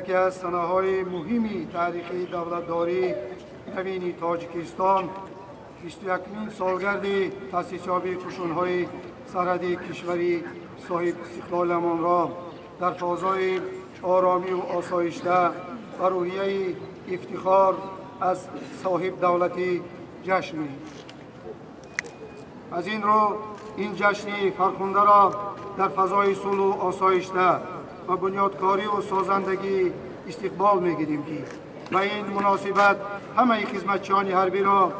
یکی از سنه‌های مهمی تاریخی دولتداری نوین تاجیکستان 21مین سالگرد تأسیس‌یابی قشون‌های سرحدی کشوری صاحب استقلالمان را در فضای آرامی و آسایشته و روحیه افتخار از صاحب دولتی جشن می‌گیریم. از این رو این جشن فرخنده را در فضای صلح و آسایشته و بنیادکاری و سازندگی استقبال می‌گیریم که و این مناسبت همه خدمتچیان حربی را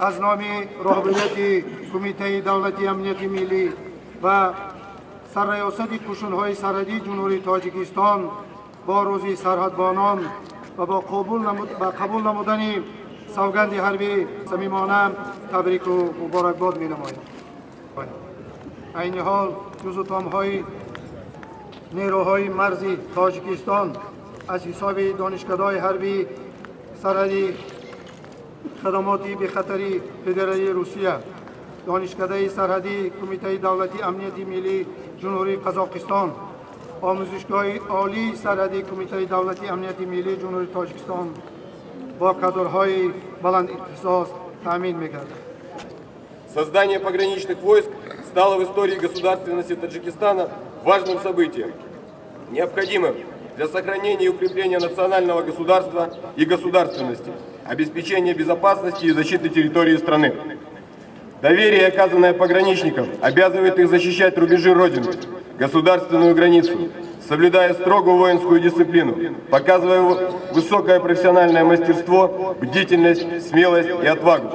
از نام رهبریت کمیته دولتی امنیت ملی و سرریاست قشون‌های سرحدی جمهوری تاجیکستان با روزی سرحدبانان و با قبول نمودن سوگند حربی صمیمانه تبریک و مبارکباد می‌نماییم. عین حال جزء نیروهای مرزی تاجیکستان از حساب دانشکده‌های حربی سرحدی خدماتی به خطری فدرالی روسیه، دانشکده سرحدی کمیته دولتی امنیت ملی جمهوری قزاقستان، آموزشگاه عالی سرحدی کمیته دولتی امنیت ملی جمهوری تاجیکستان با کادرهای بلند اختصاص تامین می‌گردد. Создание пограничных войск стало в истории государственности Таджикистана важным событием, необходимым для сохранения и укрепления национального государства и государственности, обеспечения безопасности и защиты территории страны. Доверие, оказанное пограничникам, обязывает их защищать рубежи Родины, государственную границу, соблюдая строгую воинскую дисциплину, показывая высокое профессиональное мастерство, бдительность, смелость и отвагу.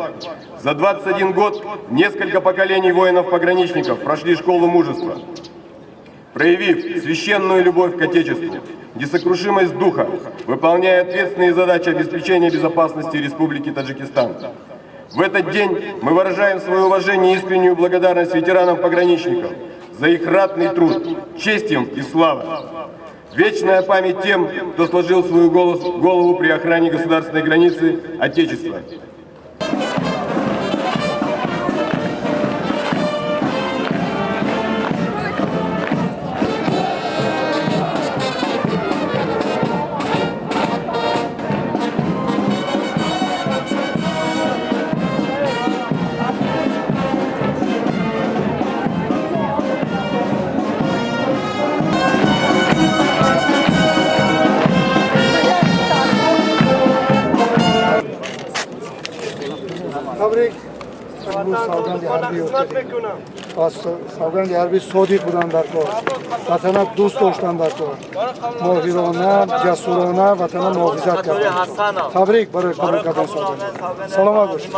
За 21 год несколько поколений воинов-пограничников прошли школу мужества, проявив священную любовь к Отечеству, несокрушимость духа, выполняя ответственные задачи обеспечения безопасности Республики Таджикистан. В этот день мы выражаем свое уважение и искреннюю благодарность ветеранам-пограничникам за их ратный труд, честь им и слава. Вечная память тем, кто сложил свою голову при охране государственной границы Отечества. تبریک سوگند حربی صادق بودن در کار، وطن دوست داشتن در کار، ماهرانه جسورانه وطن محافظت کردن. تبریک برای قبول کردن سوگند. سلامت باشید.